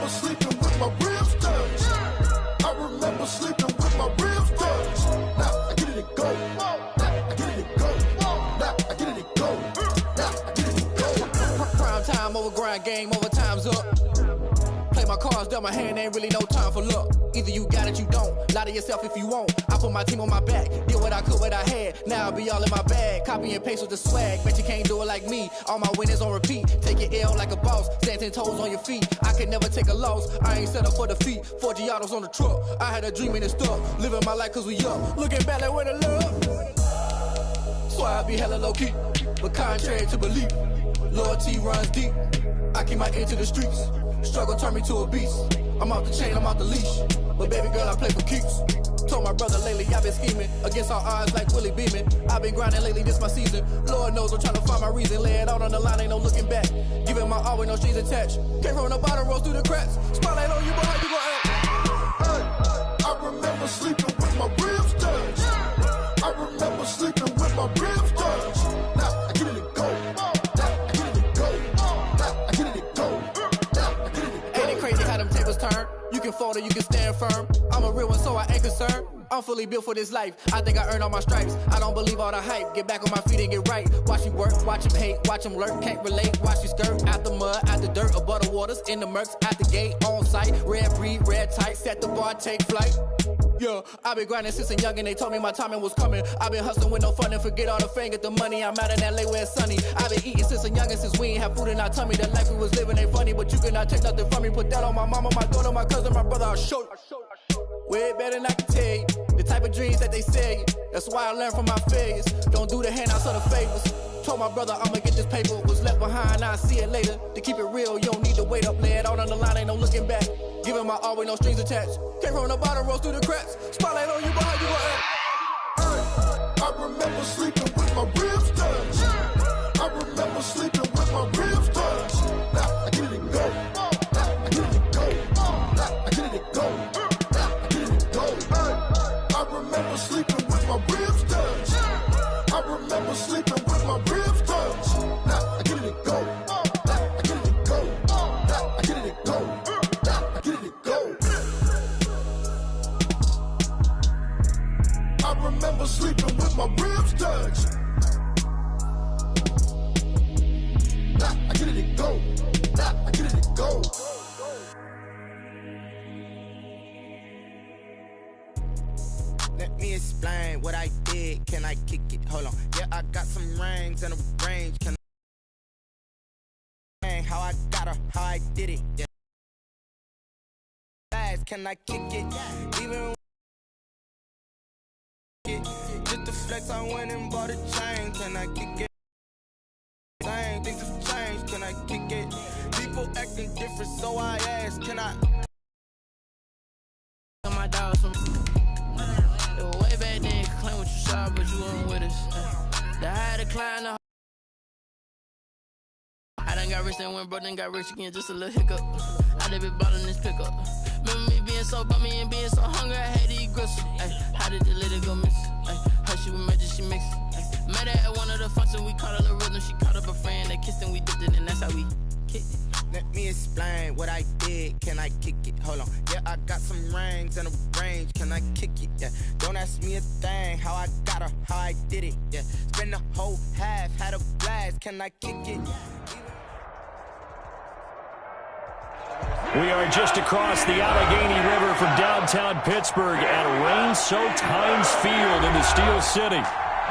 remember sleeping with my ribs touched. I remember sleeping with my ribs touched. Now I get it and go. Now I get it and go. Now I get it and go. Now I get it and go. Prime time over grind game, over time's up. Play my cards, dealt my hand, ain't really no time for luck. Either you got it, you don't. Lie to yourself if you won't. I put my team on my back, did what I could, what I had. Now I'll be all in my bag, copy and paste with the swag. Bet you can't do it like me. All my winners on repeat. Take your L like a boss, stand 10 toes on your feet. I can never take a loss. I ain't set up for defeat. 4 Giottos on the truck. I had a dream and it stuck. Living my life cause we up. Looking back like where the love. So I be hella low key, but contrary to belief, loyalty runs deep. I keep my ear to the streets. Struggle turned me to a beast. I'm off the chain, I'm off the leash. But baby girl, I play for keeps. Told my brother lately, I've been scheming against all odds like Willie Beeman. I've been grinding lately, this my season. Lord knows I'm trying to find my reason. Lay it out on the line, ain't no looking back. Giving my all with no strings attached. Came from the bottom, rose through the cracks. Spotlight on you, but how you gon' act? Hey, I remember sleeping with my ribs touched. I remember sleeping with my ribs touched. Now I get it and go. Now I get it and go. Now I get it and go. Now I get it and go. Ain't it crazy how them tables turn? You can fold or you can stand firm. I'm a real one, so I ain't concerned. I'm fully built for this life. I think I earned all my stripes. I don't believe all the hype. Get back on my feet and get right. Watch him work, watch him hate, watch him lurk. Can't relate, watch you skirt. Out the mud, out the dirt, above the waters, in the murks, out the gate, on site. Red breed, red tight, set the bar, take flight. Yeah, I been grinding since a youngin', they told me my timing was coming. I been hustling with no fun and forget all the fame, get the money. I'm out in LA where it's sunny. I been eating since a youngin', since we ain't have food in our tummy. The life we was living ain't funny, but you cannot take nothing from me. Put that on my mama, my daughter, my cousin, my brother, I'll show you. Way better than I can tell you. The type of dreams that they sell you. That's why I learned from my failures. Don't do the handouts or the favors. Told my brother I'ma get this paper. Was left behind, I'll see it later. To keep it real, you don't need to wait up. Lay it out on the line, ain't no looking back. Giving my all with no strings attached. Came from the bottom, rose through the cracks. Spotlight on you, but how you gon' act? Hey, I remember sleeping with my ribs touched. I remember sleeping with my ribs touched. Now I get it and go. Now I get it and go. Now I get it and go. Now I get it and go. Hey, I remember sleeping with my ribs touched. I remember sleeping with my ribs touched. Now I get it and go. Now I get it and go. Now I get it and go. Now I get it and go. I remember sleeping with my ribs touched. Now I get it and go. Now I get it and go. Let me explain what I did. Can I kick it? Hold on. Yeah, I got some rings and a range. Can I how I got her, how I did it? Yeah. Can I kick it? Even just to flex, I went and bought a chain. Can I kick it? Same things have changed. Can I kick it? People acting different, so I asked. Can I? My dogs from way back then, claim what you saw, but you weren't with us. The high decline, the I done got rich and went broke, then got rich again, just a little hiccup. I done been bought in this pickup. Remember me being so bummy and being so hungry, I had to eat gristle. How did the lady go miss? How she was magic, she mixed. Met her at one of the functions, we caught her the rhythm. She caught up a friend, they kissed and we dipped it, and that's how we kicked it. Let me explain what I did. Can I kick it? Hold on. Yeah, I got some rings and a range. Can I kick it? Yeah. Don't ask me a thing. How I got her, how I did it. Yeah. Spend the whole half, had a blast. Can I kick it? We are just across the Allegheny River from downtown Pittsburgh at rain-soaked Heinz Field in the Steel City.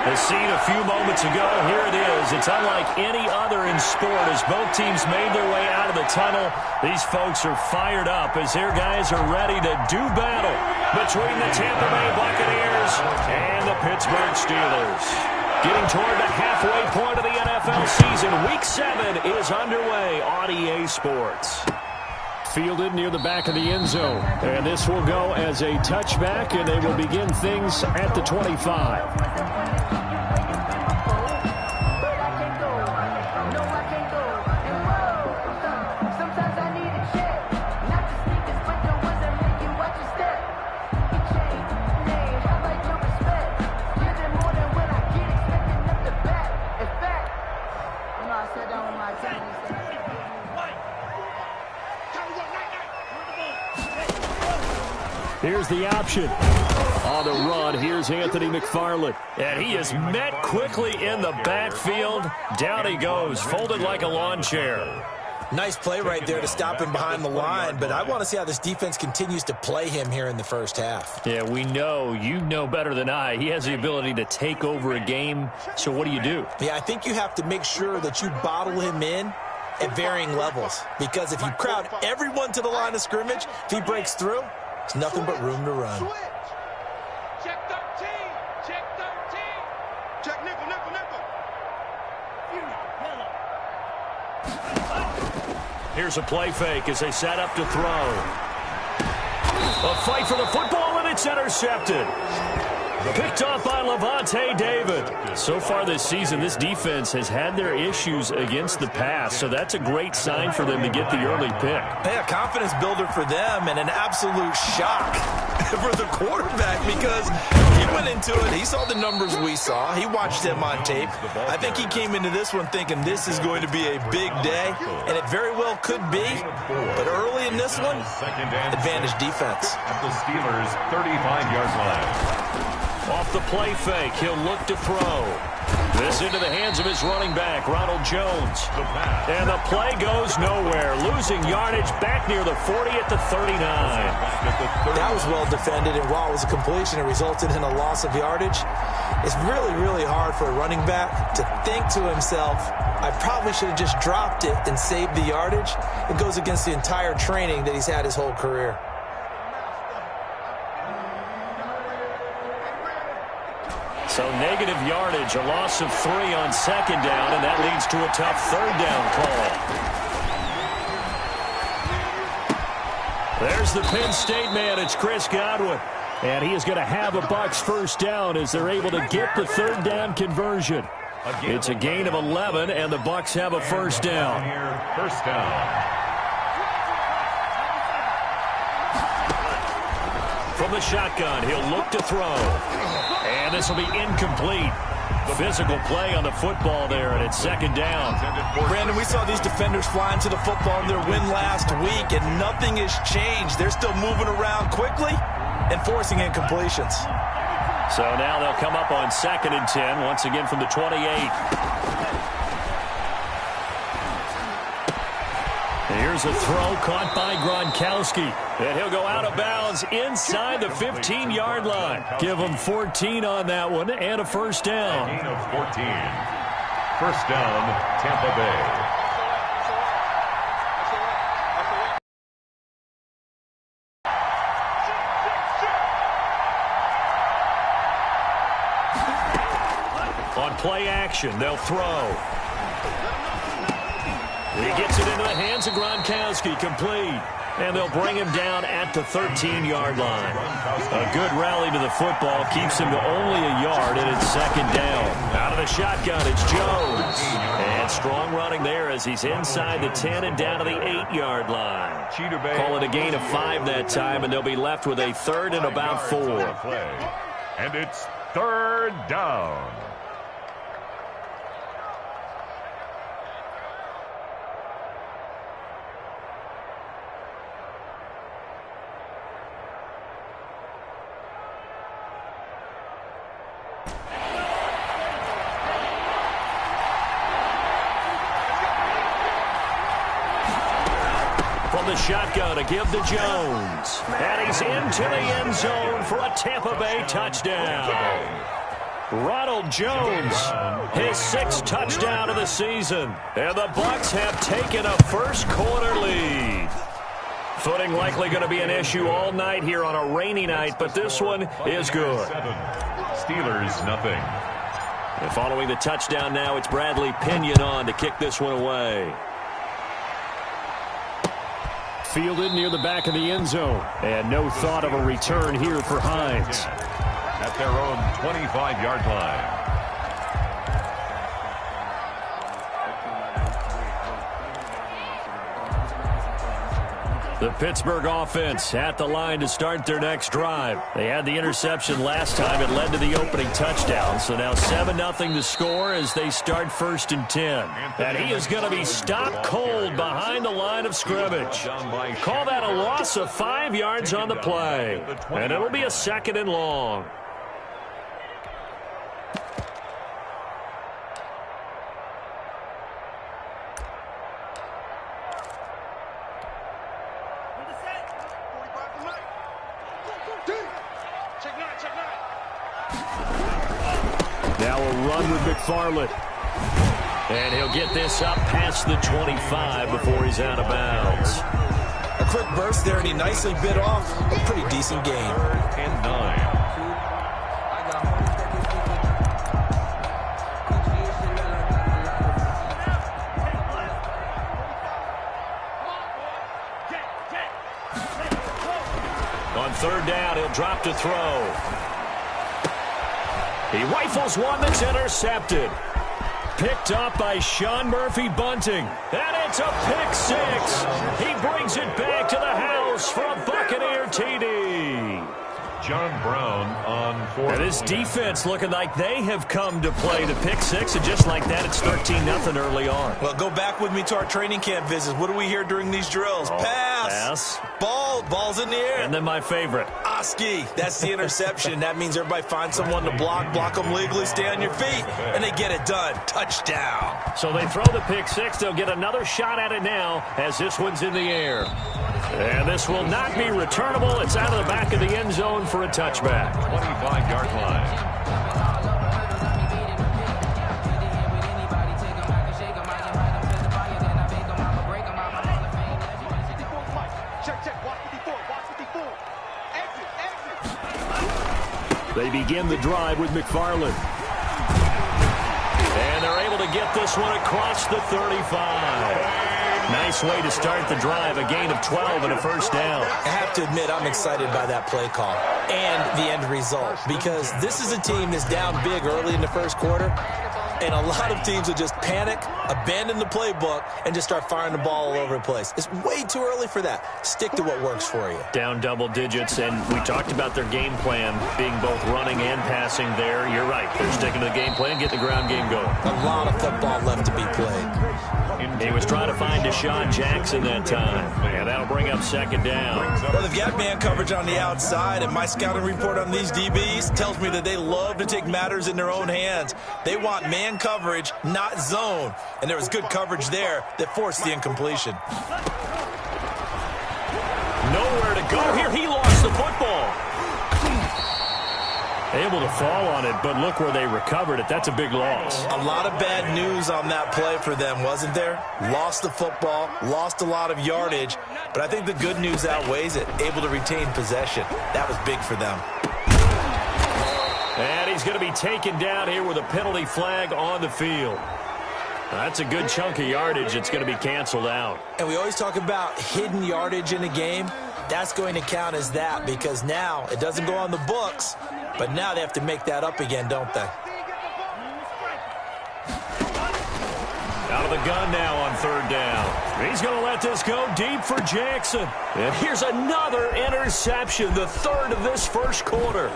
The scene a few moments ago, here it is. It's unlike any other in sport as both teams made their way out of the tunnel. These folks are fired up as their guys are ready to do battle between the Tampa Bay Buccaneers and the Pittsburgh Steelers. Getting toward the halfway point of the NFL season, Week 7 is underway on EA Sports. Fielded near the back of the end zone. And this will go as a touchback, and they will begin things at the 25. here's the option. On the run, here's Anthony McFarland. And he is met quickly in the backfield. Down he goes, folded like a lawn chair. Nice play right there to stop him behind the line, but I want to see how this defense continues to play him here in the first half. Yeah, we know. You know better than I. He has the ability to take over a game, so what do you do? Yeah, I think you have to make sure that you bottle him in at varying levels, because if you crowd everyone to the line of scrimmage, if he breaks through, there's nothing but room to run. Check 13. Check 13. Check nickel, nickel, nickel. Here's a play fake as they set up to throw. A fight for the football, and it's intercepted. Picked off by Lavonte David. So far this season, this defense has had their issues against the pass, so that's a great sign for them to get the early pick. Hey, a confidence builder for them and an absolute shock for the quarterback, because he went into it, he saw the numbers we saw, he watched them on tape. I think he came into this one thinking this is going to be a big day, and it very well could be, but early in this one, advantage defense. At the Steelers' 35-yard line. Off the play fake, he'll look to throw. This into the hands of his running back, Ronald Jones. And the play goes nowhere, losing yardage back near the 40 at the 39. That was well defended, and while it was a completion, it resulted in a loss of yardage. It's really, really hard for a running back to think to himself, I probably should have just dropped it and saved the yardage. It goes against the entire training that he's had his whole career. So negative yardage, a loss of 3 on second down, and that leads to a tough third down call. There's the Penn State man, it's Chris Godwin. And he is going to have a Bucs first down as they're able to get the third down conversion. It's a gain of 11, and the Bucs have a first down. First down. From the shotgun, he'll look to throw. And this will be incomplete. Physical play on the football there, and it's second down. Brandon, we saw these defenders flying to the football in their win last week, and nothing has changed. They're still moving around quickly and forcing incompletions. So now they'll come up on 2nd and 10, once again from the 28. Here's a throw caught by Gronkowski. And he'll go out of bounds inside the 15-yard line. Give him 14 on that one and a first down. Gain of 14. First down, Tampa Bay. On play action, they'll throw. He gets it into the hands of Gronkowski, complete. And they'll bring him down at the 13-yard line. A good rally to the football keeps him to only a yard, and it's second down. Out of the shotgun, it's Jones. And strong running there as he's inside the 10 and down to the 8-yard line. Call it a gain of 5 that time, and they'll be left with a third and about 4. And it's third down. The shotgun to give to Jones. And he's into the end zone for a Tampa Bay touchdown. Ronald Jones, his 6th touchdown of the season. And the Bucs have taken a first quarter lead. Footing likely going to be an issue all night here on a rainy night, but this one is good. Steelers, nothing. And following the touchdown now, it's Bradley Pinion on to kick this one away. Fielded near the back of the end zone. And no thought of a return here for Hines. At their own 25-yard line. The Pittsburgh offense at the line to start their next drive. They had the interception last time. It led to the opening touchdown. So now 7-0 to score as they start 1st and 10. And he is going to be stopped cold behind the line of scrimmage. Call that a loss of 5 yards on the play. And it'll be a 2nd and long. Now a run with McFarland. And he'll get this up past the 25 before he's out of bounds. A quick burst there, and he nicely bit off a pretty decent gain. 3rd and 9. On 3rd down, he'll drop to throw. He rifles one that's intercepted. Picked up by Sean Murphy-Bunting. And it's a pick 6. He brings it back to the house for a Buccaneer TD. John Brown on 4th. And this defense looking like they have come to play the pick 6, and just like that, it's 13-0 early on. Well, go back with me to our training camp visits. What do we hear during these drills? Pass. Ball's in the air. And then my favorite. Oski. That's the interception. That means everybody finds someone to block them legally, stay on your feet, and they get it done. Touchdown. So they throw the pick 6. They'll get another shot at it now as this one's in the air. And this will not be returnable. It's out of the back of the end zone for a touchback. 25-yard line. They begin the drive with McFarland. And they're able to get this one across the 35. Nice way to start the drive, a gain of 12 and a 1st down. I have to admit, I'm excited by that play call and the end result, because this is a team that's down big early in the 1st quarter, and a lot of teams will just panic, abandon the playbook, and just start firing the ball all over the place. It's way too early for that. Stick to what works for you. Down double digits, and we talked about their game plan being both running and passing there. You're right. They're sticking to the game plan, getting the ground game going. A lot of football left to be played. He was trying to find Deshaun Jackson that time. And that'll bring up 2nd down. Well, they've got man coverage on the outside, and my scouting report on these DBs tells me that they love to take matters in their own hands. They want man coverage, not zone. And there was good coverage there that forced the incompletion. Nowhere to go here. He lost the football. Able to fall on it, but look where they recovered it. That's a big loss. A lot of bad news on that play for them, wasn't there? Lost the football, lost a lot of yardage, but I think the good news outweighs it. Able to retain possession. That was big for them. And he's going to be taken down here with a penalty flag on the field. That's a good chunk of yardage. It's going to be canceled out. And we always talk about hidden yardage in a game. That's going to count as that, because now it doesn't go on the books, but now they have to make that up again, don't they? Out of the gun now on 3rd down. He's going to let this go deep for Jackson. And here's another interception, the 3rd of this 1st quarter.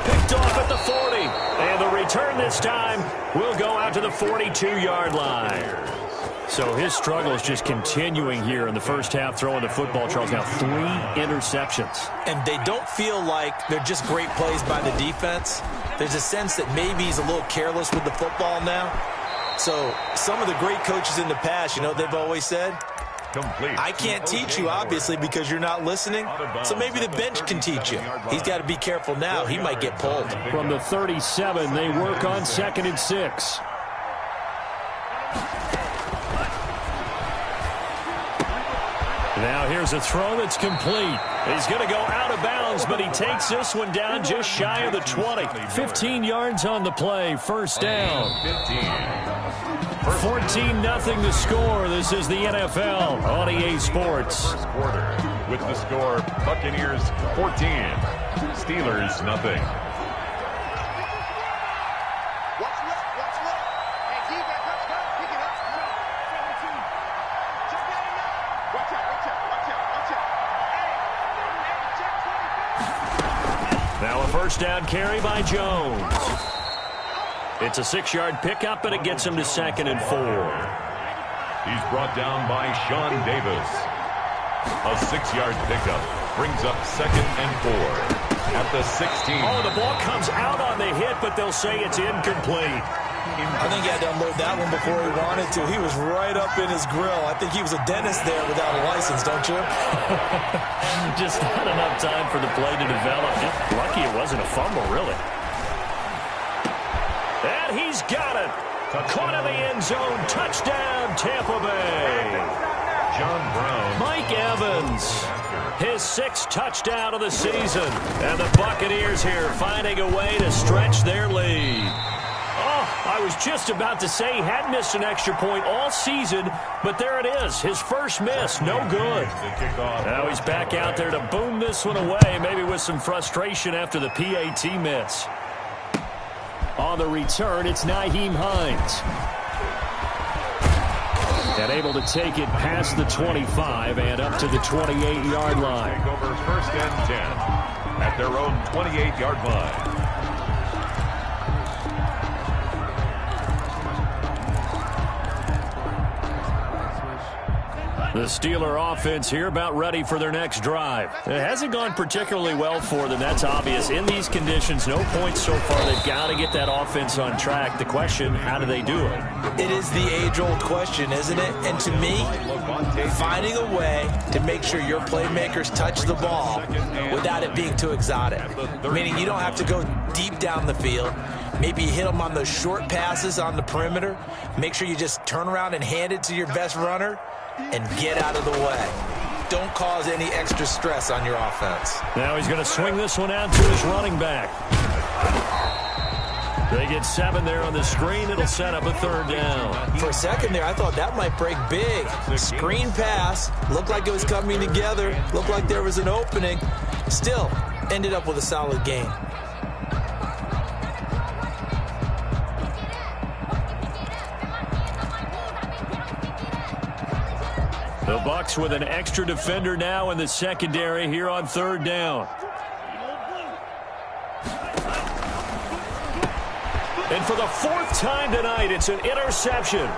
Picked off at the 40. And the return this time will go out to the 42-yard line. So his struggle is just continuing here in the 1st half, throwing the football. Charles, now 3 interceptions. And they don't feel like they're just great plays by the defense. There's a sense that maybe he's a little careless with the football now. So some of the great coaches in the past, you know, they've always said, Complete. I can't teach you, obviously, because you're not listening. So maybe the bench can teach you. He's got to be careful now. He might get pulled. From the 37, they work on 2nd and 6. Now here's a throw that's complete. He's going to go out of bounds, but he takes this one down just shy of the 20. 15 yards on the play, 1st down. 14-0 the score. This is the NFL on EA Sports. First quarter with the score, Buccaneers 14, Steelers nothing. first down carry by Jones. It's a 6-yard pickup, and it gets him to 2nd and 4. He's brought down by Sean Davis. A 6-yard pickup brings up 2nd and 4 at the 16. Oh, the ball comes out on the hit, but they'll say it's incomplete. I think he had to unload that one before he wanted to. He was right up in his grill. I think he was a dentist there without a license, don't you? Just not enough time for the play to develop. Lucky it wasn't a fumble, really. And he's got it. Caught in the end zone. Touchdown, Tampa Bay. John Brown. Mike Evans. His 6th touchdown of the season. And the Buccaneers here finding a way to stretch their lead. Oh, I was just about to say he had missed an extra point all season, but there it is. His first miss, no good. Now he's back out there to boom this one away, maybe with some frustration after the PAT miss. On the return, it's Nyheim Hines. And able to take it past the 25 and up to the 28-yard line. Take over 1st and 10 at their own 28-yard line. The Steeler offense here about ready for their next drive. It hasn't gone particularly well for them, that's obvious. In these conditions, no points so far. They've got to get that offense on track. The question, how do they do it? It is the age-old question, isn't it? And to me, finding a way to make sure your playmakers touch the ball without it being too exotic. Meaning you don't have to go deep down the field. Maybe you hit them on those short passes on the perimeter. Make sure you just turn around and hand it to your best runner and get out of the way. Don't cause any extra stress on your offense. Now he's going to swing this one out to his running back. They get 7 there on the screen. It'll set up a 3rd down. For a second there, I thought that might break big. Screen pass. Looked like it was coming together. Looked like there was an opening. Still, ended up with a solid gain. The Bucs with an extra defender now in the secondary here on 3rd down. And for the 4th time tonight, it's an interception.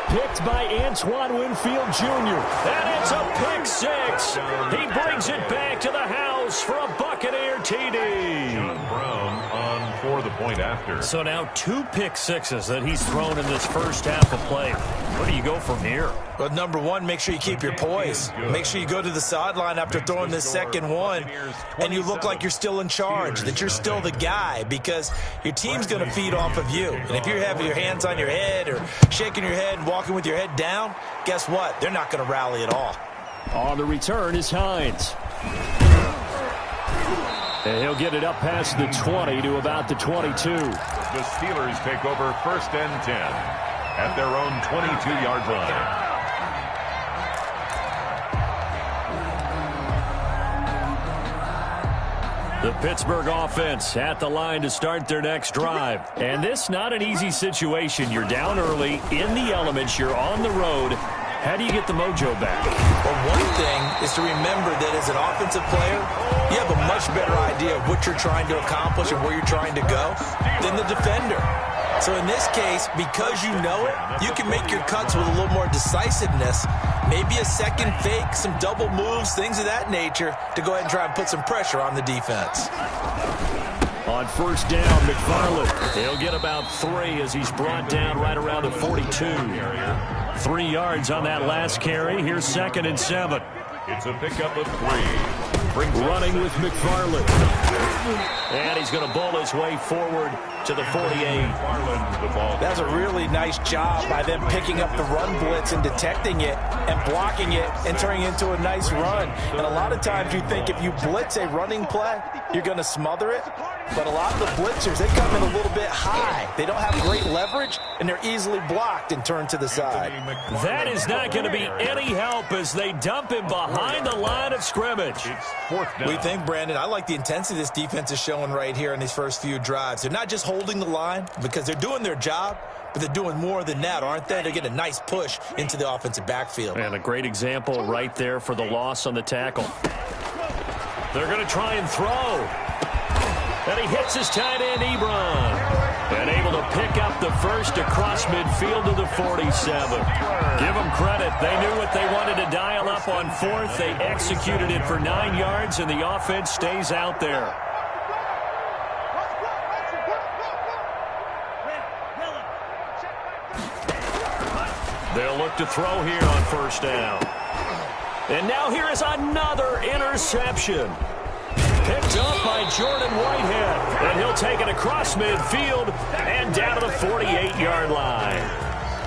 Picked by Antoine Winfield Jr. And it's a pick 6. He brings it back to the house for a Buccaneer TD. John Brown on for the point after. So now 2 pick 6s that he's thrown in this first half of play. Where do you go from here? Well, number one, make sure you keep your poise. Make sure you go to the sideline after throwing this second one, and you look like you're still in charge, that you're still the guy, because your team's going to feed off of you. And if you're having your hands on your head or shaking your head and walking with your head down, guess what? They're not going to rally at all. On the return is Hines. And he'll get it up past the 20 to about the 22. The Steelers take over 1st and 10 at their own 22-yard line. The Pittsburgh offense at the line to start their next drive. And this not an easy situation. You're down early, in the elements, you're on the road. How do you get the mojo back? Well, one thing is to remember that as an offensive player, you have a much better idea of what you're trying to accomplish and where you're trying to go than the defender. So in this case, because you know it, you can make your cuts with a little more decisiveness. Maybe a second fake, some double moves, things of that nature to go ahead and try and put some pressure on the defense. On 1st down, McFarland. He'll get about 3 as he's brought down right around the 42. 3 yards on that last carry. Here's 2nd and 7. It's a pickup of 3. Running with McFarland. And he's going to bowl his way forward to the 48. That's a really nice job by them picking up the run blitz and detecting it and blocking it and turning it into a nice run. And a lot of times you think if you blitz a running play, you're going to smother it. But a lot of the blitzers, they come in a little bit high. They don't have great leverage, and they're easily blocked and turned to the side. That is not going to be any help as they dump him behind the line of scrimmage. We think, Brandon, I like the intensity this defense is showing right here in these first few drives. They're not just holding the line because they're doing their job, but they're doing more than that, aren't they? They're getting a nice push into the offensive backfield. And a great example right there for the loss on the tackle. They're going to try and throw. And he hits his tight end, Ebron. And able to pick up the first across midfield to the 47. Give them credit. They knew what they wanted to dial up on fourth. They executed it for 9 yards, and the offense stays out there. They'll look to throw here on first down. And now here is another interception. Picked up by Jordan Whitehead. And he'll take it across midfield and down to the 48-yard line.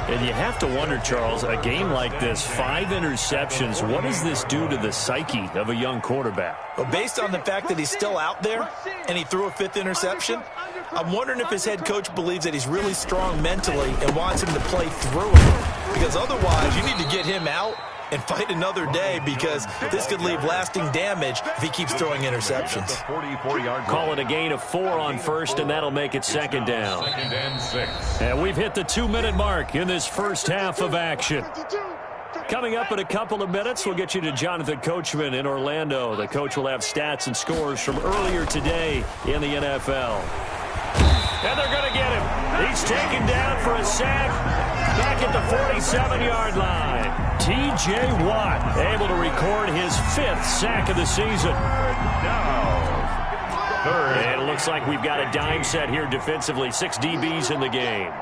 And you have to wonder, Charles, a game like this, 5 interceptions, what does this do to the psyche of a young quarterback? Well, based on the fact that he's still out there and he threw a 5th interception, I'm wondering if his head coach believes that he's really strong mentally and wants him to play through it. Because otherwise, you need to get him out and fight another day, because this could leave lasting damage if he keeps throwing interceptions. Call it a gain of 4 on first, and that'll make it second down. 2nd and 6. And we've hit the 2-minute mark in this first half of action. Coming up in a couple of minutes, we'll get you to Jonathan Coachman in Orlando. The coach will have stats and scores from earlier today in the NFL. And they're going to get him. He's taken down for a sack back at the 47-yard line. T.J. Watt able to record his 5th sack of the season. And it looks like we've got a dime set here defensively. 6 DBs in the game.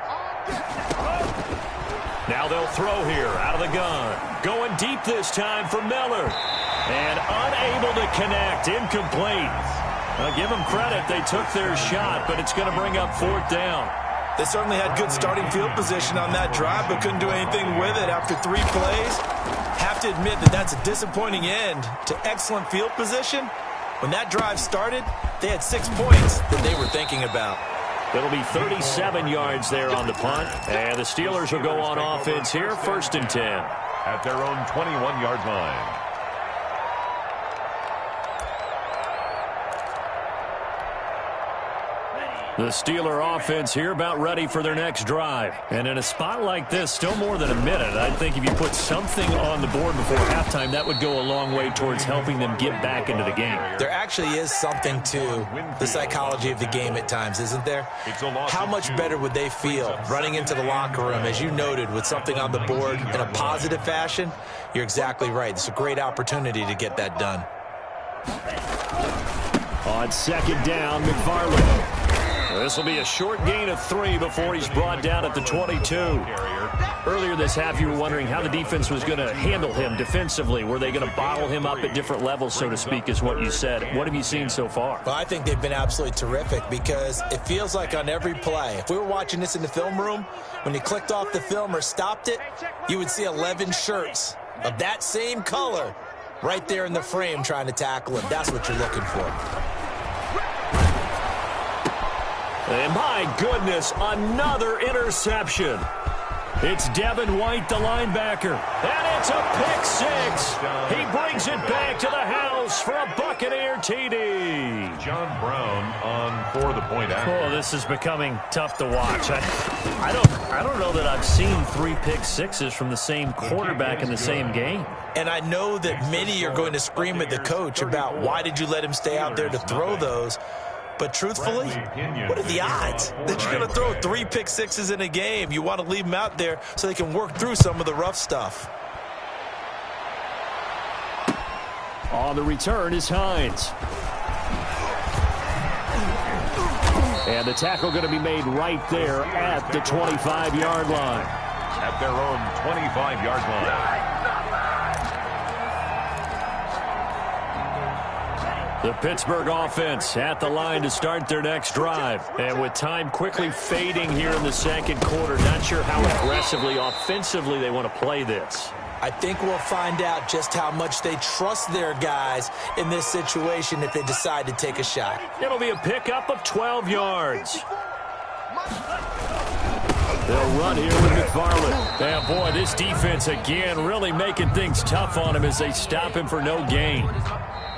Now they'll throw here out of the gun. Going deep this time for Miller. And unable to connect. Incomplete. I'll give them credit. They took their shot, but it's going to bring up 4th down. They certainly had good starting field position on that drive, but couldn't do anything with it after 3 plays. Have to admit that that's a disappointing end to excellent field position. When that drive started, they had 6 points that they were thinking about. It'll be 37 yards there on the punt, and the Steelers will go on offense here, 1st and 10. At their own 21-yard line. The Steeler offense here about ready for their next drive. And in a spot like this, still more than a minute, I think if you put something on the board before halftime, that would go a long way towards helping them get back into the game. There actually is something to the psychology of the game at times, isn't there? How much better would they feel running into the locker room, as you noted, with something on the board in a positive fashion? You're exactly right. It's a great opportunity to get that done. On 2nd down, McFarland. This will be a short gain of 3 before he's brought down at the 22. Earlier this half, you were wondering how the defense was going to handle him defensively. Were they going to bottle him up at different levels, so to speak, is what you said. What have you seen so far? Well, I think they've been absolutely terrific, because it feels like on every play, if we were watching this in the film room, when you clicked off the film or stopped it, you would see 11 shirts of that same color right there in the frame trying to tackle him. That's what you're looking for. And my goodness, another interception. It's Devin White, the linebacker. And it's a pick 6. He brings it back to the house for a Buccaneer TD. John Brown on for the point after. Oh, this is becoming tough to watch. I don't know that I've seen 3 pick 6s from the same quarterback in the same game. And I know that many are going to scream at the coach about why did you let him stay out there to throw those. But truthfully, what are the odds that you're going to throw 3 pick 6s in a game? You want to leave them out there so they can work through some of the rough stuff. On the return is Hines. And the tackle going to be made right there at the 25-yard line. At their own 25-yard line. The Pittsburgh offense at the line to start their next drive. And with time quickly fading here in the second quarter, not sure how aggressively, offensively they want to play this. I think we'll find out just how much they trust their guys in this situation if they decide to take a shot. It'll be a pickup of 12 yards. They'll run here with McFarland. And boy, this defense again really making things tough on him as they stop him for no gain.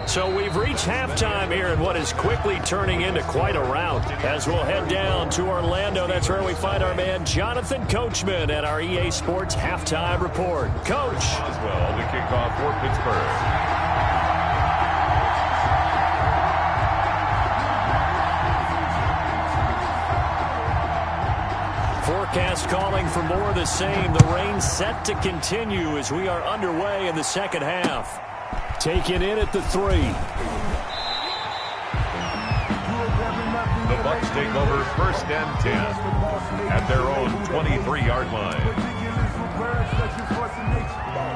So we've reached halftime here in what is quickly turning into quite a rout. As we'll head down to Orlando, that's where we find our man Jonathan Coachman at our EA Sports Halftime Report. Coach. As well, the kickoff for Pittsburgh. forecast calling for more of the same. The rain set to continue as we are underway in the second half. Taken in at the 3. The Bucks take over 1st and 10 at their own 23-yard line.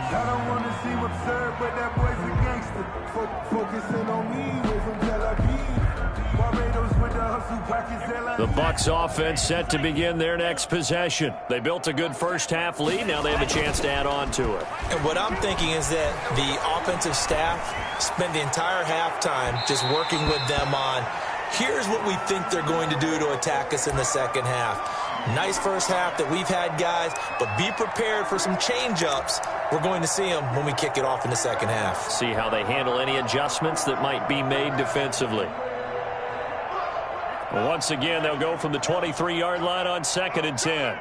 I don't want to seem absurd, but that boy's a gangster. Focusing on me, way from Tel Aviv. Barbados with the hustle package. The Bucks offense set to begin their next possession. They built a good first half lead. Now they have a chance to add on to it. And what I'm thinking is that the offensive staff spent the entire halftime just working with them on, here's what we think they're going to do to attack us in the second half. Nice first half that we've had, guys, but be prepared for some change-ups. We're going to see them when we kick it off in the second half. See how they handle any adjustments that might be made defensively. Once again, they'll go from the 23-yard line on 2nd and 10.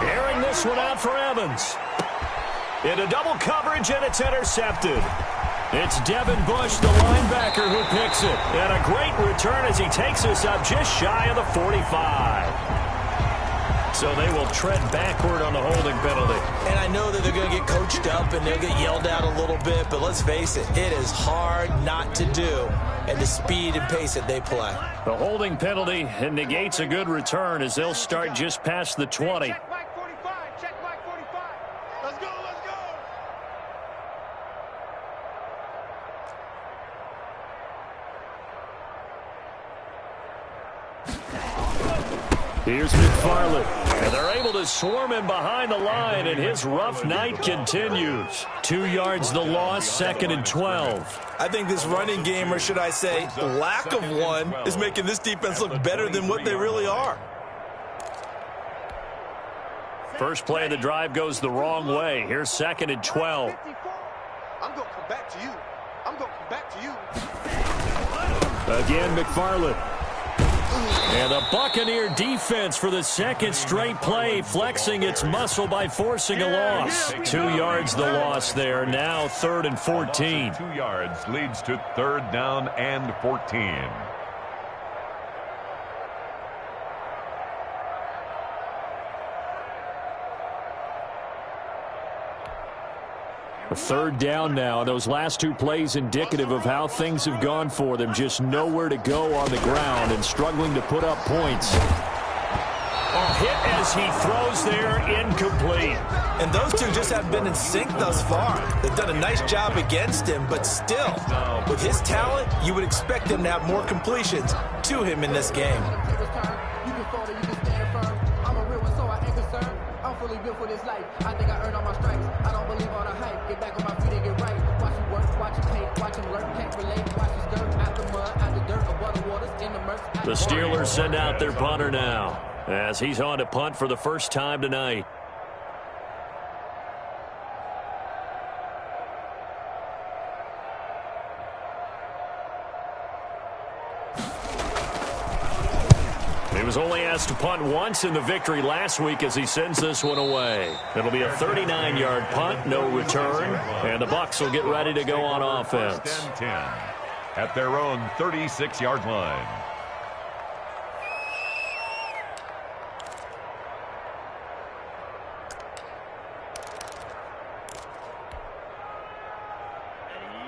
Airing this one out for Evans. Into double coverage, and it's intercepted. It's Devin Bush, the linebacker, who picks it. And a great return as he takes us up just shy of the 45. So they will tread backward on the holding penalty. And I know that they're going to get coached up and they'll get yelled at a little bit, but let's face it, it is hard not to do at the speed and pace that they play. The holding penalty negates a good return as they'll start just past the 20. Check Mike 45. Check Mike 45. Let's go. Let's go. Here's McFarland, and they're able to swarm him behind the line, and his rough night continues. 2 yards the loss, 2nd and 12. I think this running game, or should I say lack of one, is making this defense look better than what they really are. First play of the drive goes the wrong way. Here's 2nd and 12. I'm going to come back to you. I'm going to come back to you. Again, McFarland. And the Buccaneer defense for the second straight play, flexing its muscle by forcing a loss. 2 yards the loss there. Now 3rd and 14. 2 yards leads to 3rd down and 14. A 3rd down now. Those last 2 plays indicative of how things have gone for them. Just nowhere to go on the ground and struggling to put up points. Hit as he throws there, incomplete. And those two just have been in sync thus far. They've done a nice job against him, but still, with his talent, you would expect him to have more completions to him in this game. Fully built for this life. I think I earned all my stripes. I don't believe all the hype. Get back on my feet and get right. Watch him work, watch him hate, watch him lurk, can't relate. Watch him stir out the mud, out the dirt, above the waters, in the murk. The Steelers send out their punter now as he's on to punt for the first time tonight. He was only asked to punt once in the victory last week as he sends this one away. It'll be a 39-yard punt, no return, and the Bucs will get ready to go on offense. 1st and 10 at their own 36-yard line.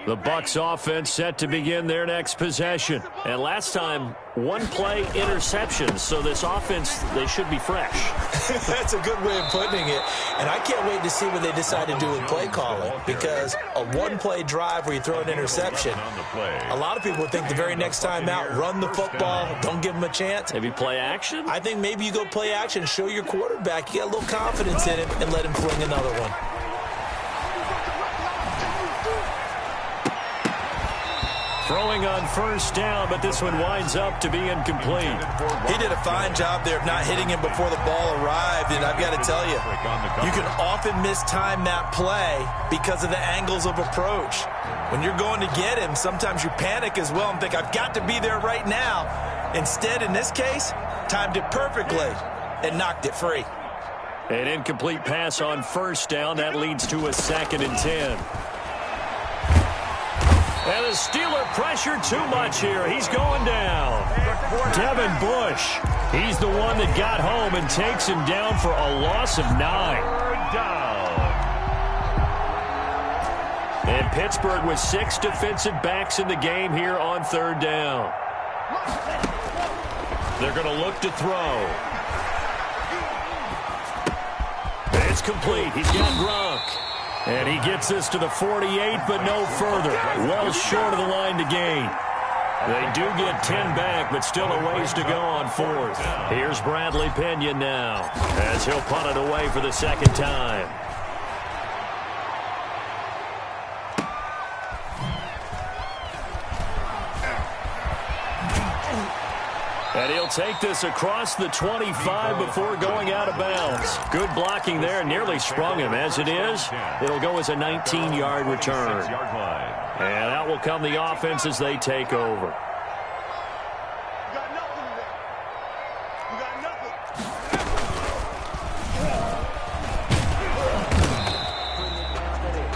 The Bucs offense set to begin their next possession. And last time, 1 play interceptions. So this offense, they should be fresh. That's a good way of putting it. And I can't wait to see what they decide to do with play calling. Because a 1-play drive where you throw an interception, a lot of people would think the very next time out, run the football, don't give them a chance. Maybe play action? I think maybe you go play action, show your quarterback, you get a little confidence in him, and let him fling another one. Throwing on 1st down, but this one winds up to be incomplete. He did a fine job there of not hitting him before the ball arrived, and I've got to tell you, you can often mistime that play because of the angles of approach. When you're going to get him, sometimes you panic as well and think, I've got to be there right now. Instead, in this case, timed it perfectly and knocked it free. An incomplete pass on first down. That leads to a 2nd and 10. And the Steeler pressure too much here. He's going down. Devin Bush. He's the one that got home and takes him down for a loss of 9. And Pittsburgh with 6 defensive backs in the game here on 3rd down. They're going to look to throw. It's complete. He's got Gronk. And he gets this to the 48, but no further. Well short of the line to gain. They do get 10 back, but still a ways to go on 4th. Here's Bradley Pinion now, as he'll punt it away for the 2nd time. And he'll take this across the 25 before going out of bounds. Good blocking there. Nearly sprung him. As it is, it'll go as a 19-yard return. And out will come the offense as they take over.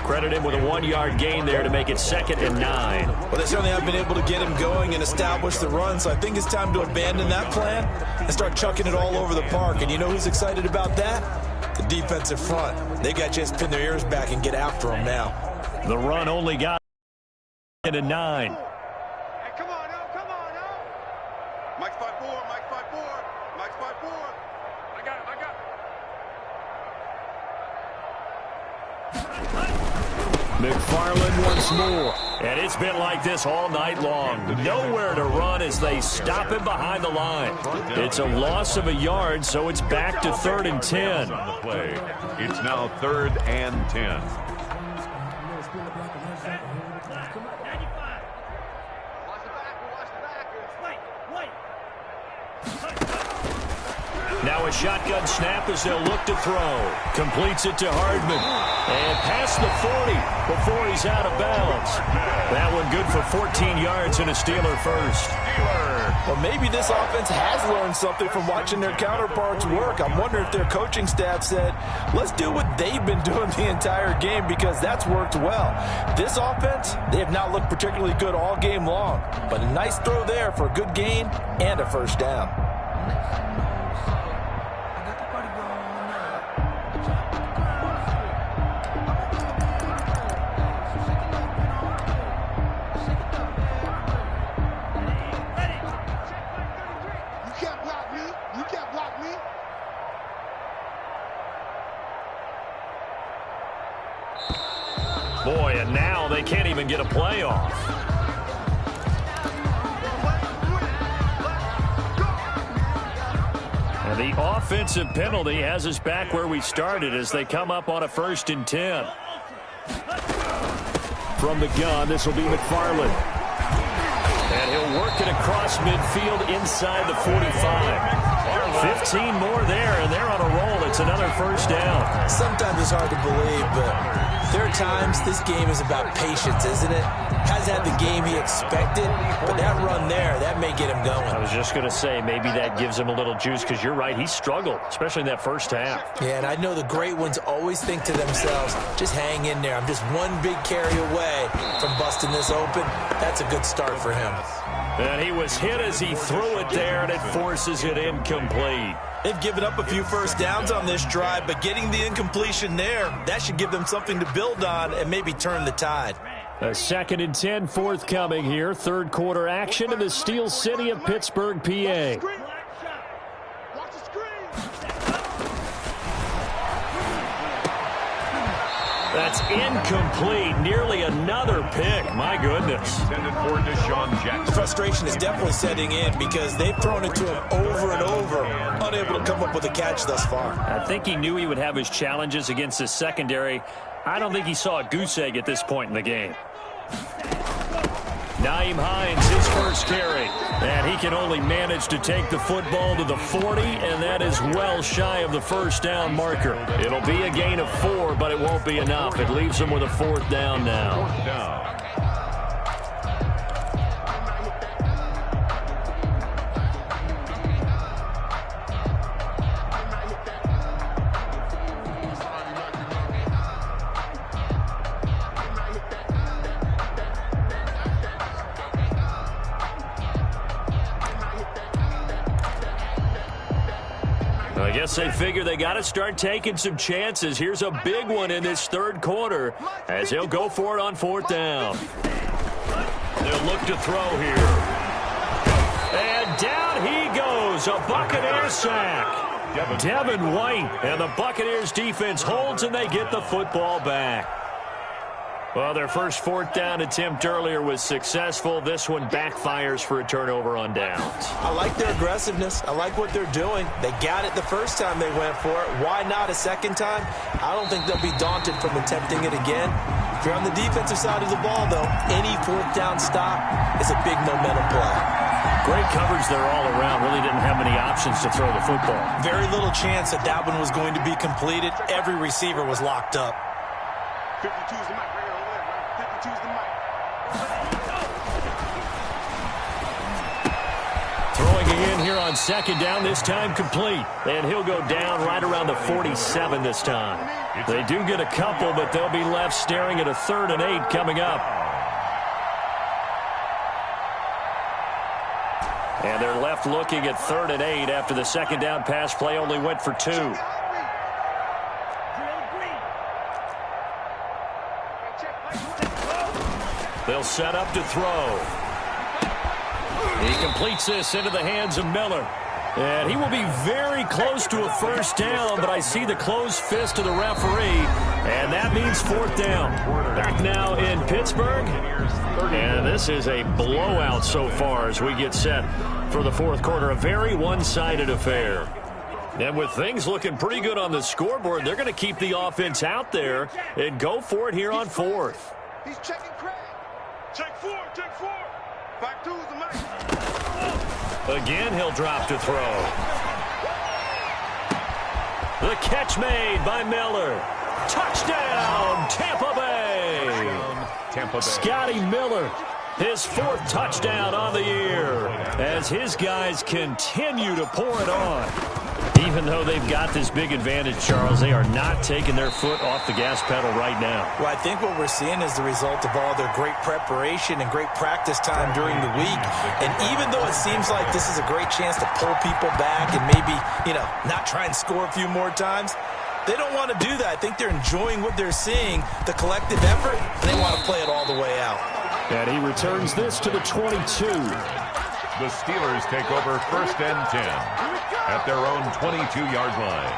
Credit him with a 1-yard gain there to make it 2nd and 9. Well, they certainly have been able to get him going and establish the run, so I think it's time to abandon that plan and start chucking it all over the park. And you know who's excited about that? The defensive front. They got to just pin their ears back and get after him now. The run only got a 9. Hey, come on, now, come on, now. Mike's 5'4", Mike's 5'4", Mike's 5'4". I got him, I got him. McFarland once more. And it's been like this all night long. Nowhere to run as they stop him behind the line. It's a loss of a yard, so it's back to 3rd and 10. On the play. It's now 3rd and 10. Now a shotgun snap as they'll look to throw. Completes it to Hardman. And past the 40 before he's out of bounds. That one good for 14 yards and a Steeler first. Well, maybe this offense has learned something from watching their counterparts work. I'm wondering if their coaching staff said, let's do what they've been doing the entire game, because that's worked well. This offense, they have not looked particularly good all game long. But a nice throw there for a good gain and a first down. Boy, and now they can't even get a play off. And the offensive penalty has us back where we started as they come up on a 1st and 10. From the gun, this will be McFarland. And he'll work it across midfield inside the 45. 15 more there, and they're on a roll. It's another first down. Sometimes it's hard to believe, but there are times this game is about patience, isn't it? Hasn't had the game he expected, but that run there, that may get him going. I was just going to say, maybe that gives him a little juice, because you're right, he struggled, especially in that first half. Yeah, and I know the great ones always think to themselves, just hang in there. I'm just one big carry away from busting this open. That's a good start for him. And he was hit as he threw it there, and it forces it incomplete. They've given up a few first downs on this drive, but getting the incompletion there, that should give them something to build on and maybe turn the tide. A 2nd and 10 forthcoming here. 3rd quarter action in the Steel City of Pittsburgh, PA. That's incomplete. Nearly another pick. My goodness. Intended for Deshaun Jackson. Frustration is definitely setting in because they've thrown it to him over and over, unable to come up with a catch thus far. I think he knew he would have his challenges against his secondary. I don't think he saw a goose egg at this point in the game. Nyheim Hines, his first carry. And he can only manage to take the football to the 40, and that is well shy of the first down marker. It'll be a gain of 4, but it won't be enough. It leaves him with a 4th down now. 4th down. guess they figure they got to start taking some chances. Here's a big one in this third quarter as he'll go for it on fourth down. They'll look to throw here. And down he goes. A Buccaneers sack. Devin White, and the Buccaneers defense holds, and they get the football back. Well, their first fourth down attempt earlier was successful. This one backfires for a turnover on downs. I like their aggressiveness. I like what they're doing. They got it the first time they went for it. Why not a second time? I don't think they'll be daunted from attempting it again. If you're on the defensive side of the ball, though, any fourth down stop is a big momentum play. Great coverage there all around. Really didn't have many options to throw the football. Very little chance that that one was going to be completed. Every receiver was locked up. 52's the mic right here. 52's the mic. Throwing again here on second down, this time complete. And he'll go down right around the 47 this time. They do get a couple, but they'll be left staring at a 3rd and 8 coming up. And they're left looking at 3rd and 8 after the second down pass play only went for 2. They'll set up to throw. He completes this into the hands of Miller. And he will be very close to a first down, but I see the closed fist of the referee, and that means fourth down. Back now in Pittsburgh, and this is a blowout so far as we get set for the fourth quarter. A very one-sided affair. And with things looking pretty good on the scoreboard, they're going to keep the offense out there and go for it here on fourth. He's checking Craig. Check 4, check 4. 52's the mic. Again, he'll drop to throw. The catch made by Miller. Touchdown, Tampa Bay. Scotty Miller, his 4th touchdown on the year as his guys continue to pour it on. Even though they've got this big advantage, Charles, they are not taking their foot off the gas pedal right now. Well, I think what we're seeing is the result of all their great preparation and great practice time during the week. And even though it seems like this is a great chance to pull people back and maybe, not try and score a few more times, they don't want to do that. I think they're enjoying what they're seeing, the collective effort, and they want to play it all the way out. And he returns this to the 22. The Steelers take over 1st and 10 at their own 22-yard line.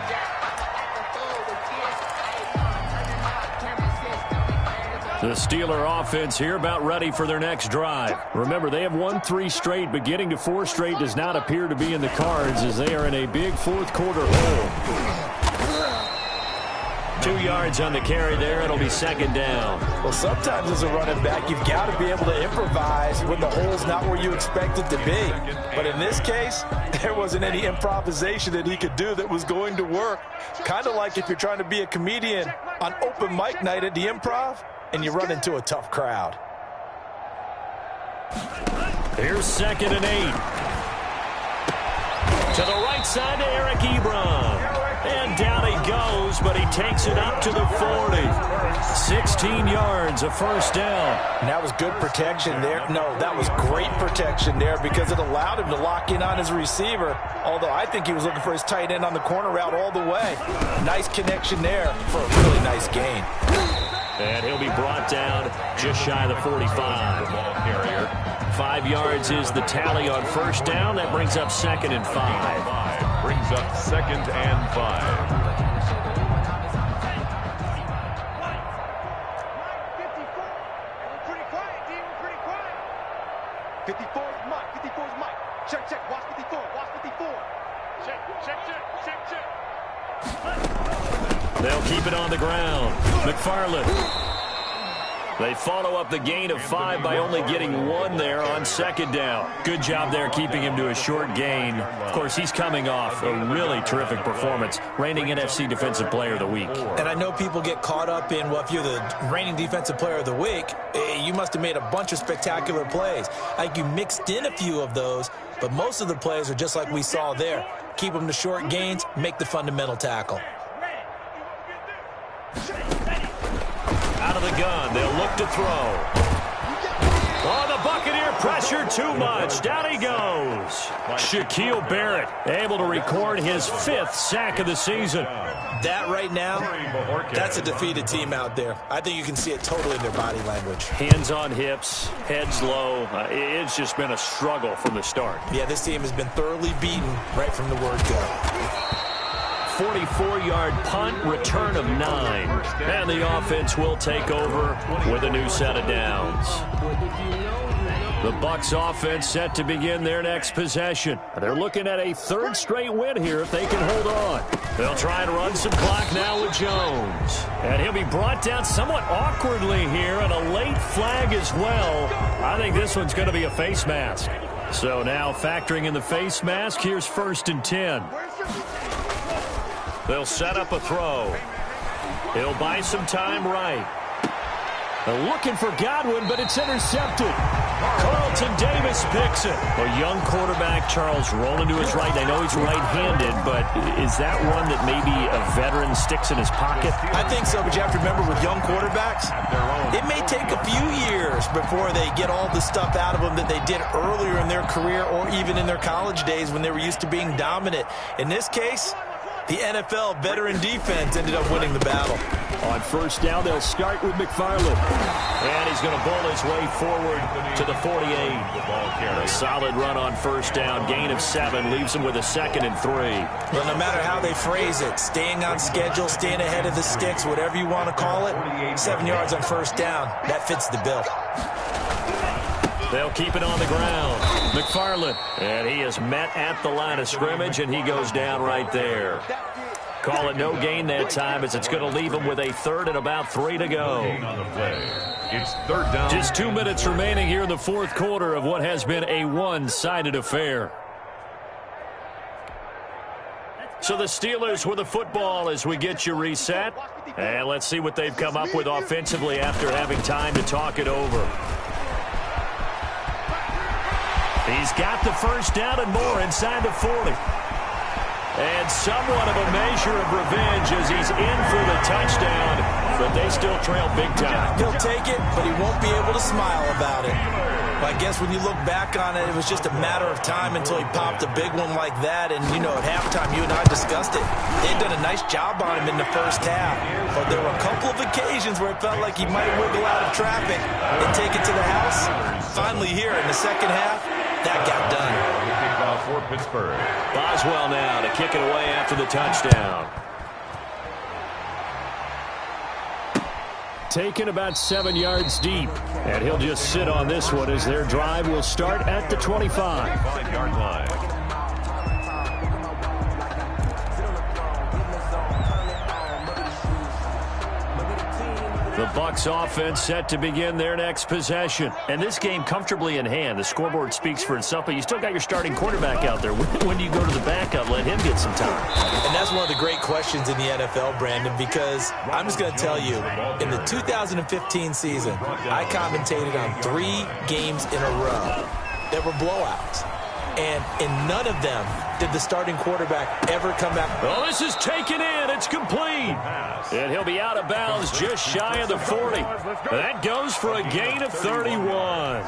The Steeler offense here about ready for their next drive. Remember, they have won 3 straight, but getting to 4 straight does not appear to be in the cards as they are in a big fourth quarter hole. 2 yards on the carry there. It'll be 2nd down. Well, sometimes as a running back, you've got to be able to improvise when the hole's not where you expect it to be. But in this case, there wasn't any improvisation that he could do that was going to work. Kind of like if you're trying to be a comedian on open mic night at the Improv and you run into a tough crowd. Here's 2nd and 8. To the right side to Eric Ebron. And down he goes, but he takes it up to the 40. 16 yards, a first down. And that was good protection there. No, that was great protection there because it allowed him to lock in on his receiver. Although I think he was looking for his tight end on the corner route all the way. Nice connection there for a really nice gain. And he'll be brought down just shy of the 45. Ball carrier. 5 yards is the tally on first down. That brings up 2nd and 5. Brings up 2nd and 5. 54's Mike. 54's Mike. Check, check. Watch 54. Watch 54. Check, check, check, check, check. They'll keep it on the ground. McFarland. They follow up the gain of 5 by only getting 1 there on 2nd down. Good job there keeping him to a short gain. Of course, he's coming off a really terrific performance, reigning NFC Defensive Player of the Week. And I know people get caught up in, well, if you're the reigning Defensive Player of the Week, you must have made a bunch of spectacular plays. Like you mixed in a few of those, but most of the plays are just like we saw there. Keep them to short gains, make the fundamental tackle. Out of the gun, they'll look to throw. Oh, the Buccaneer pressure too much. Down he goes. Shaquille Barrett able to record his 5th sack of the season. That right now, that's a defeated team out there. I think you can see it totally in their body language. Hands on hips, heads low. It's just been a struggle from the start. Yeah, this team has been thoroughly beaten right from the word go. 44-yard punt, return of 9. And the offense will take over with a new set of downs. The Bucs offense set to begin their next possession. They're looking at a 3rd straight win here if they can hold on. They'll try and run some clock now with Jones. And he'll be brought down somewhat awkwardly here, and a late flag as well. I think this one's going to be a face mask. So now factoring in the face mask, here's 1st and 10. They'll set up a throw. He'll buy some time right. They're looking for Godwin, but it's intercepted. Carlton Davis picks it. A young quarterback, Charles, rolling to his right. I know he's right-handed, but is that one that maybe a veteran sticks in his pocket? I think so, but you have to remember with young quarterbacks, it may take a few years before they get all the stuff out of them that they did earlier in their career or even in their college days when they were used to being dominant. In this case, the NFL veteran defense ended up winning the battle. On 1st down, they'll start with McFarland. And he's going to bowl his way forward to the 48. A solid run on 1st down. Gain of 7 leaves him with a 2nd and 3. Well, no matter how they phrase it, staying on schedule, staying ahead of the sticks, whatever you want to call it, 7 yards on 1st down, that fits the bill. They'll keep it on the ground. McFarland. And he is met at the line of scrimmage, and he goes down right there. Call it no gain that time, as it's going to leave him with a 3rd and about 3 to go. It's 3rd down. Just 2 minutes remaining here in the 4th quarter of what has been a one-sided affair. So the Steelers with the football as we get you reset. And let's see what they've come up with offensively after having time to talk it over. He's got the 1st down and more inside the 40. And somewhat of a measure of revenge as he's in for the touchdown, but they still trail big time. He'll take it, but he won't be able to smile about it. But I guess when you look back on it, it was just a matter of time until he popped a big one like that. And, you know, at halftime, you and I discussed it. They'd done a nice job on him in the 1st half. But there were a couple of occasions where it felt like he might wiggle out of traffic and take it to the house. Finally here in the 2nd half, that got done. For Pittsburgh. Boswell now to kick it away after the touchdown. Taken about 7 yards deep. And he'll just sit on this one as their drive will start at the 25. 5-yard line. The Bucs offense set to begin their next possession. And this game comfortably in hand. The scoreboard speaks for itself, but you still got your starting quarterback out there. When do you go to the backup, let him get some time? And that's one of the great questions in the NFL, Brandon, because I'm just going to tell you, in the 2015 season, I commentated on 3 games in a row that were blowouts. And in none of them did the starting quarterback ever come out. Oh, this is taken in. It's complete. And he'll be out of bounds just shy of the 40. That goes for a gain of 31.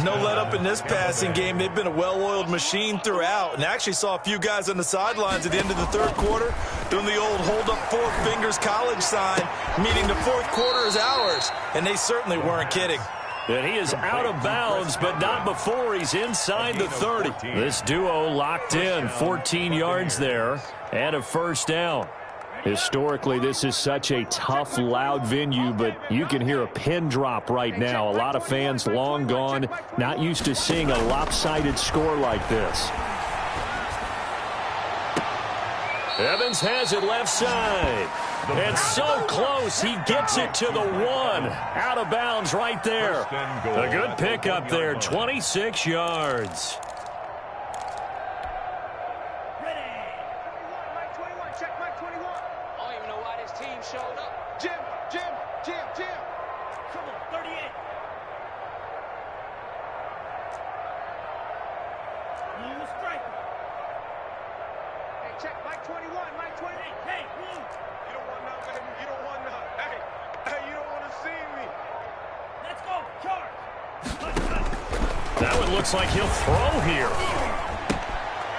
No let up in this passing game. They've been a well-oiled machine throughout. And actually saw a few guys on the sidelines at the end of the 3rd quarter doing the old hold up 4 fingers college sign, meaning the 4th quarter is ours. And they certainly weren't kidding. And he is out of bounds, but not before he's inside the 30. This duo locked in, 14 yards there, and a 1st down. Historically, this is such a tough, loud venue, but you can hear a pin drop right now. A lot of fans long gone, not used to seeing a lopsided score like this. Evans has it left side. And so close, he gets it to the 1. Out of bounds right there. A good pickup there, 26 yards. That one looks like he'll throw here.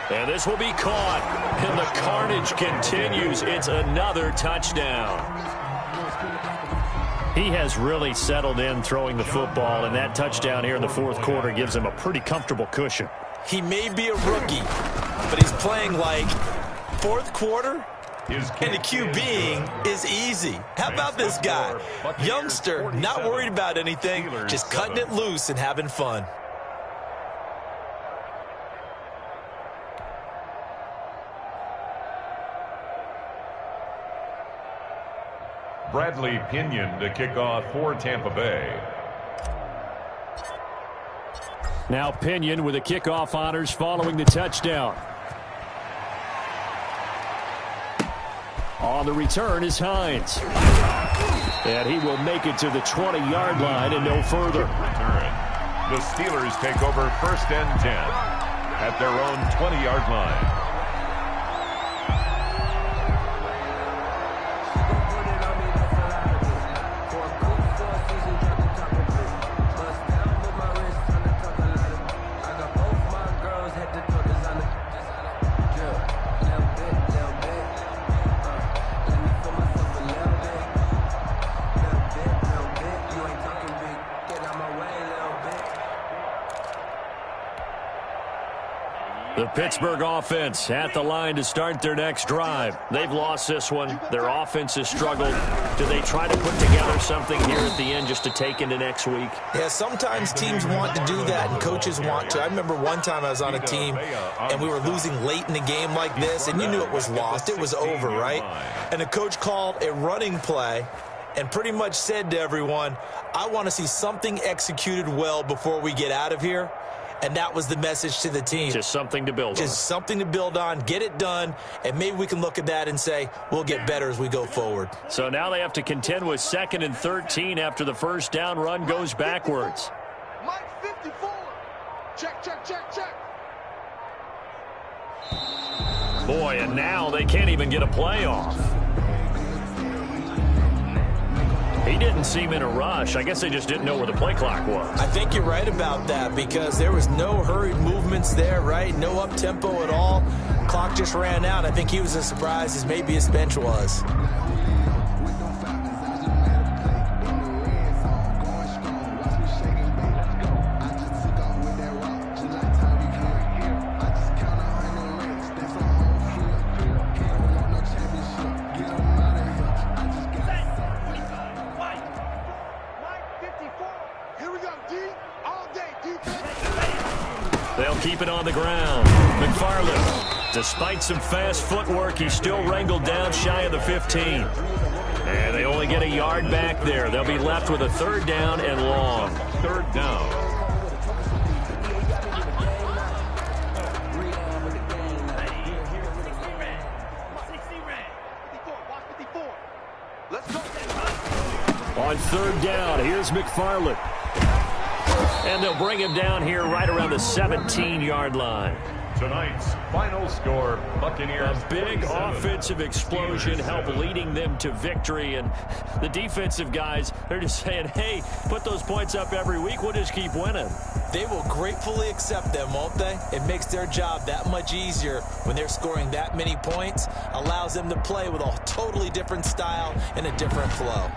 And this will be caught. And the carnage continues. It's another touchdown. He has really settled in throwing the football, and that touchdown here in the fourth quarter gives him a pretty comfortable cushion. He may be a rookie, but he's playing like fourth quarter, and the QBing is easy. How about this guy? Youngster, not worried about anything, just cutting it loose and having fun. Bradley Pinion to kick off for Tampa Bay. Now Pinion with the kickoff honors following the touchdown. On the return is Hines. And he will make it to the 20-yard line and no further. Return. The Steelers take over 1st and 10 at their own 20-yard line. The Pittsburgh offense at the line to start their next drive. They've lost this one. Their offense has struggled. Do they try to put together something here at the end just to take into next week? Yeah, sometimes teams want to do that and coaches want to. I remember one time I was on a team and we were losing late in the game like this, and you knew it was lost. It was over, right? And the coach called a running play and pretty much said to everyone, I want to see something executed well before we get out of here. And that was the message to the team. Just something to build on. Just something to build on, get it done, and maybe we can look at that and say, we'll get better as we go forward. So now they have to contend with 2nd and 13 after the first down run goes backwards. Mike 54. Check, check, check, check. Boy, and now they can't even get a playoff. He didn't seem in a rush. I guess they just didn't know where the play clock was. I think you're right about that because there was no hurried movements there, right? No up-tempo at all. Clock just ran out. I think he was as surprised as maybe his bench was. They'll keep it on the ground. McFarland, despite some fast footwork, he's still wrangled down shy of the 15. And they only get a yard back there. They'll be left with a 3rd down and long. 3rd down. On 3rd down, here's McFarland. And they'll bring him down here right around the 17-yard line. Tonight's final score, Buccaneers. A big offensive explosion helped leading them to victory. And the defensive guys, they're just saying, hey, put those points up every week. We'll just keep winning. They will gratefully accept them, won't they? It makes their job that much easier when they're scoring that many points. Allows them to play with a totally different style and a different flow.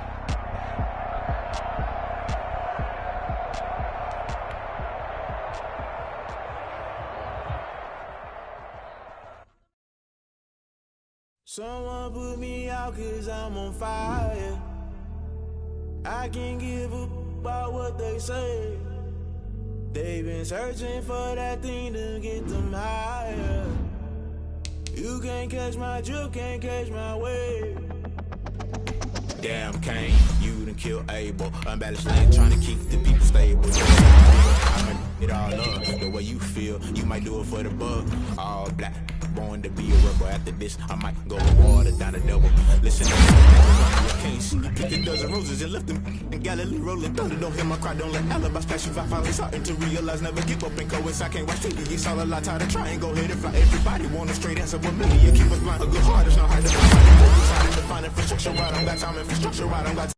Someone put me out 'cause I'm on fire. I can't give a about what they say. They've been searching for that thing to get them higher. You can't catch my drift, can't catch my wave. Damn Kane, you done killed Abel. Unbalanced lane, trying to keep the people stable. It all up, the way you feel, you might do it for the bug. All black, born to be a rebel. After this, I might go water down a double. Listen, I can't see. Picked a dozen roses and left them in Galilee rolling thunder. Don't hear my cry, don't let alibi splash you. I finally starting to realize, never give up and coincide. Can't watch TV, it's all a lot. Tired of trying, go ahead and fly. Everybody want a straight answer, but me, you keep us blind. A good heart is not hard to find. Decided to find infrastructure right, I don't got time, infrastructure right, I don't got